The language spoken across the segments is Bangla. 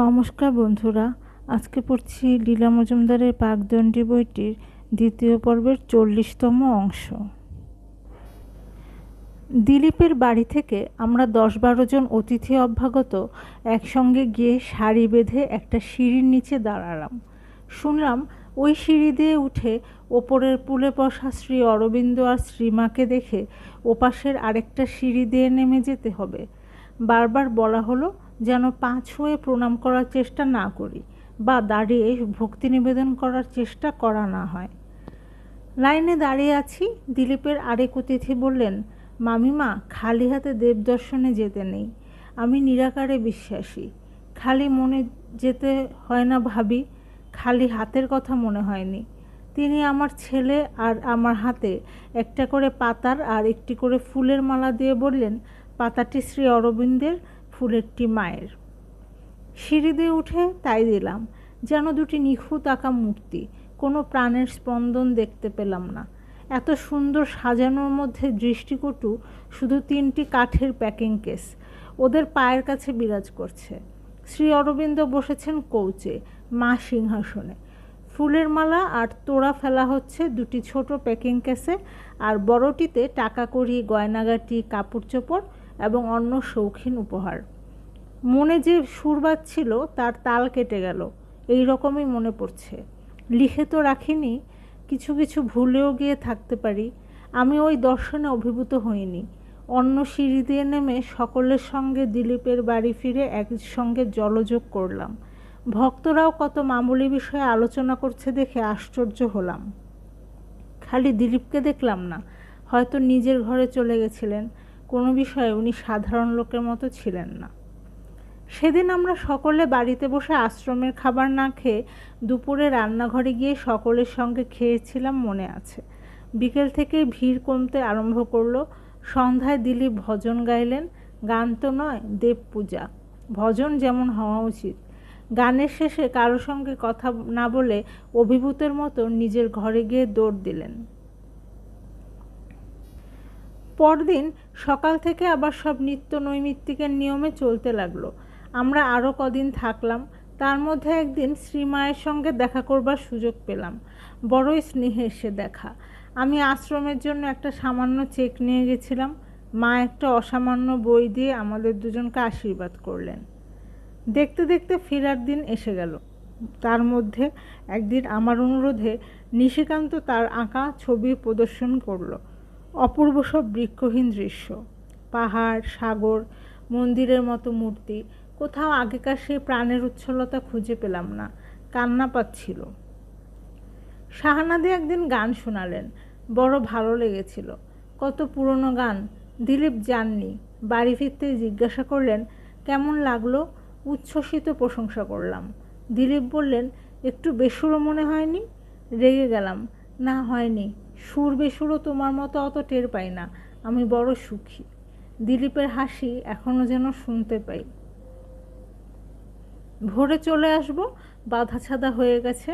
নমস্কার বন্ধুরা, আজকে পড়ছি লীলা মজুমদারের পাকদণ্ডী বইটির দ্বিতীয় পর্বের 40তম অংশ। দিলীপের বাড়ি থেকে আমরা 10-12 জন অতিথি অভ্যাগত একসঙ্গে গিয়ে সারি বেঁধে একটা সিঁড়ির নিচে দাঁড়ালাম। শুনলাম ওই সিঁড়ি দিয়ে উঠে ওপরের পুলে বসা শ্রী অরবিন্দ আর শ্রীমাকে দেখে ওপাশের আরেকটা সিঁড়ি দিয়ে নেমে যেতে হবে। বারবার বলা হলো যেন পা ছুঁয়ে প্রণাম করার চেষ্টা না করি বা দাঁড়িয়ে ভক্তি নিবেদন করার চেষ্টা করা না হয়। লাইনে দাঁড়িয়ে আছি, দিলীপের আরেক অতিথি বললেন, মামিমা, খালি হাতে দেবদর্শনে যেতে নেই। আমি নিরাকারে বিশ্বাসী। খালি মনে যেতে হয় না ভাবি, খালি হাতের কথা মনে হয়নি। তিনি আমার ছেলে আর আমার হাতে একটা করে পাতার আর একটি করে ফুলের মালা দিয়ে বললেন, পাতাটি শ্রী অরবিন্দের, ফুলেরটি মায়ের। সিঁড়ি দিয়ে উঠে তাই দিলাম, যেন দুটি নিখুঁত আঁকা মূর্তি। কোনো প্রাণের স্পন্দন দেখতে পেলাম না। এত সুন্দর সাজানোর মধ্যে দৃষ্টিকটু শুধু 3টি কাঠের প্যাকিং কেস ওদের পায়ের কাছে বিরাজ করছে। শ্রী অরবিন্দ বসেছেন কৌচে, মা সিংহাসনে। ফুলের মালা আর তোড়া ফেলা হচ্ছে দুটি ছোট প্যাকিং কেসে, আর বড়টিতে টাকা কড়ি, গয়নাগাটি, কাপড় চোপড় এবং অন্য শৌখিন উপহার। মনে যে সুর বাজছিল তার তাল কেটে গেল, এই রকমই মনে পড়ছে। লিখে তো রাখিনি, কিছু কিছু ভুলেও গিয়ে থাকতে পারি। আমি ওই দর্শনে অভিভূত হইনি। অন্য সিঁড়ি দিয়ে নেমে সকলের সঙ্গে দিলীপের বাড়ি ফিরে একসঙ্গে জলযোগ করলাম। ভক্তরাও কত মামুলি বিষয়ে আলোচনা করছে দেখে আশ্চর্য হলাম। খালি দিলীপকে দেখলাম না, হয়তো নিজের ঘরে চলে গেছিলেন। কোনো বিষয়ে উনি সাধারণ লোকের মতো ছিলেন না। সেদিন আমরা সকলে বাড়িতে বসে আশ্রমের খাবার না খেয়ে দুপুরে রান্নাঘরে গিয়ে সকলের সঙ্গে খেয়েছিলাম, মনে আছে। বিকেল থেকে ভিড় কমতে আরম্ভ করলো। সন্ধ্যায় দিলীপ ভজন গাইলেন। গান তো নয়, দেব পূজা। ভজন যেমন হওয়া উচিত। গানের শেষে কারো সঙ্গে কথা না বলে অভিভূতের মতো নিজের ঘরে গিয়ে দৌড় দিলেন। পরদিন সকাল থেকে আবার সব নিত্য নৈমিত্তিকের নিয়মে চলতে লাগলো। আমরা আরও কদিন থাকলাম। তার মধ্যে একদিন শ্রীমায়ের সঙ্গে দেখা করবার সুযোগ পেলাম। বড়ই স্নেহের সে দেখা। আমি আশ্রমের জন্য একটা সামান্য চেক নিয়ে গেছিলাম। মা একটা অসামান্য বই দিয়ে আমাদের দুজনকে আশীর্বাদ করলেন। দেখতে দেখতে ফেরার দিন এসে গেল। তার মধ্যে একদিন আমার অনুরোধে নিশিকান্ত তার আঁকা ছবি প্রদর্শন করলো। অপূর্ব সব বৃক্ষহীন দৃশ্য, পাহাড়, সাগর, মন্দিরের মতো মূর্তি। কোথাও আগেকার সেই প্রাণের উচ্ছলতা খুঁজে পেলাম না। কান্না পাচ্ছিল। শাহানাদি একদিন গান শোনালেন, বড় ভালো লেগেছিল। কত পুরনো গান। দিলীপ জাননি। বাড়ি ফিরতে জিজ্ঞাসা করলেন, কেমন লাগলো? উচ্ছ্বসিত প্রশংসা করলাম। দিলীপ বললেন, একটু বেসুরো মনে হয়নি? রেগে গেলাম, না হয়নি। সুর বেসুরো তোমার মতো অত টের পাই না। আমি বড় সুখী। দিলীপের হাসি এখনও যেন শুনতে পাই। ভোরে চলে আসব, বাধা ছাদা হয়ে গেছে।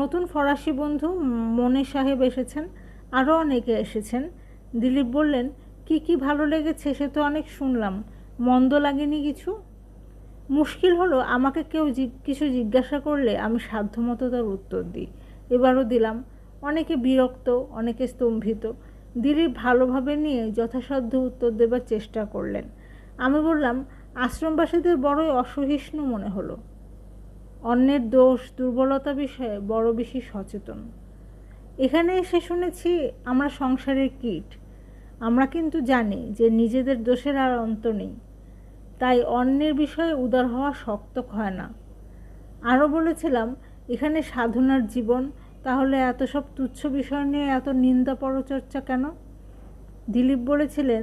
নতুন ফরাসি বন্ধু মনে সাহেব এসেছেন, আরও অনেকে এসেছেন। দিলীপ বললেন, কি কি ভালো লেগেছে সে তো অনেক শুনলাম, মন্দ লাগেনি কিছু? মুশকিল হলো, আমাকে কেউ কিছু জিজ্ঞাসা করলে আমি সাধ্যমতো তার উত্তর দিই। এবারও দিলাম। অনেকে বিরক্ত, অনেকে স্তম্ভিত। দিলীপ ভালোভাবে নিয়ে যথাসাধ্য উত্তর দেবার চেষ্টা করলেন। আমি বললাম, আশ্রমবাসীদের বড়ই অসহিষ্ণু মনে হলো। অন্যের দোষ দুর্বলতা বিষয়ে বড় বেশি সচেতন। এখানে এসে শুনেছি আমরা সংসারের কীট। আমরা কিন্তু জানি যে নিজেদের দোষের আর অন্ত নেই। তাই অন্যের বিষয়ে উদার হওয়া শক্ত হয় না। আরও বলেছিলাম, এখানে সাধনার জীবন, তাহলে এত সব তুচ্ছ বিষয় নিয়ে এত নিন্দা পরচর্চা কেন? দিলীপ বলেছিলেন,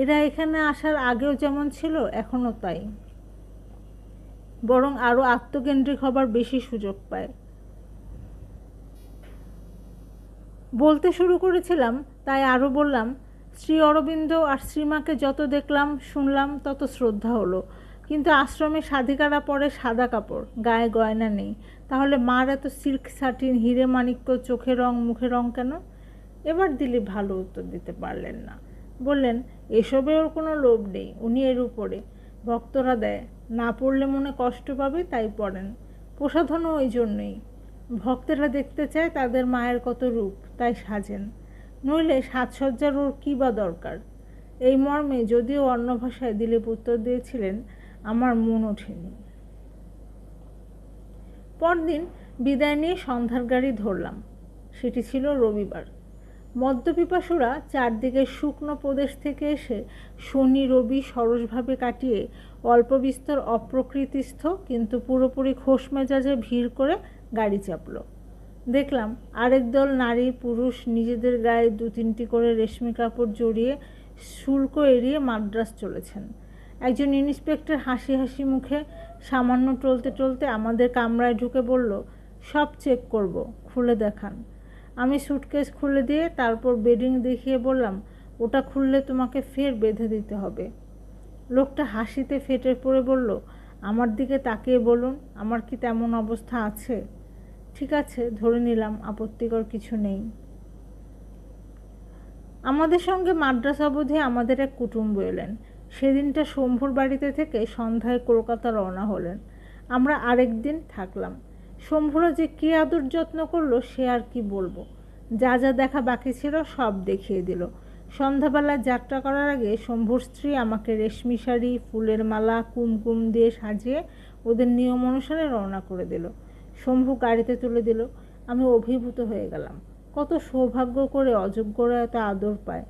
এরা এখানে আসার আগেও যেমন ছিল এখনও তাই, বরং আরও আত্মকেন্দ্রিক হবার বেশি সুযোগ পায়। বলতে শুরু করেছিলাম, তাই আরও বললাম, শ্রী অরবিন্দ আর শ্রীমাকে যত দেখলাম শুনলাম তত শ্রদ্ধা হলো। কিন্তু আশ্রমে সাধিকারা পরে সাদা কাপড়, গায়ে গয়না নেই। তাহলে মার এত সিল্ক সাটিন, হিরে মাণিক্য, চোখে রং, মুখে রং কেন? এবার দিলীপ ভালো উত্তর দিতে পারলেন না। বললেন, এসবে ওর কোনো লোভ নেই, উনি এর উপরে। ভক্তরা দেয়, না পড়লে মনে কষ্ট পাবে তাই পড়েন। প্রসাধনও ওই জন্যই। ভক্তেরা দেখতে চায় তাদের মায়ের কত রূপ, তাই সাজেন, নইলে সাজসজ্জার ওর কী বা দরকার। এই মর্মে যদিও অন্য ভাষায় দিলীপ উত্তর দিয়েছিলেন, আমার মন ওঠেনি। পরদিন বিদায় নিয়ে সন্ধ্যার গাড়ি ধরলাম। সেটি ছিল রবিবার। মদ্যপিপাসুরা চারদিকে শুকনো প্রদেশ থেকে এসে শনি রবি সরসভাবে কাটিয়ে অল্প বিস্তর অপ্রকৃতিস্থ কিন্তু পুরোপুরি খোশ মেজাজে ভিড় করে গাড়ি চাপল। দেখলাম আরেক দল নারী পুরুষ নিজেদের গায়ে 2-3টি করে রেশমি কাপড় জড়িয়ে শুল্ক এড়িয়ে মাদ্রাজ চলেছেন। একজন ইন্সপেক্টর হাসি হাসি মুখে সামান্য টলতে টলতে আমাদের কামরায় ঢুকে বলল, সব চেক করব, খুলে দেখান। আমি সুটকেস খুলে দিয়ে তারপর বেডিং দেখিয়ে বললাম, ওটা খুললে তোমাকে ফের বেঁধে দিতে হবে। লোকটা হাসিতে ফেটে পড়ে বলল, আমার দিকে তাকিয়ে বলুন, আমার কি তেমন অবস্থা আছে? ঠিক আছে, ধরে নিলাম আপত্তিকর কিছু নেই। আমাদের সঙ্গে মাদ্রাস অবধি আমাদের এক কুটুম্ব এলেন। সেদিনটা শম্ভুর বাড়িতে থেকে সন্ধ্যায় কলকাতা রওনা হলেন। আমরা আরেক দিন থাকলাম। শম্ভুরা যে কী আদর যত্ন করলো সে আর কি বলবো। যা যা দেখা বাকি ছিল সব দেখিয়ে দিল। সন্ধ্যাবেলায় যাত্রা করার আগে শম্ভুর স্ত্রী আমাকে রেশমি শাড়ি, ফুলের মালা, কুমকুম দিয়ে সাজিয়ে ওদের নিয়ম অনুসারে রওনা করে দিল। শম্ভু গাড়িতে তুলে দিল। আমি অভিভূত হয়ে গেলাম। কত সৌভাগ্য করে অযোগ্যরা এত আদর পায়।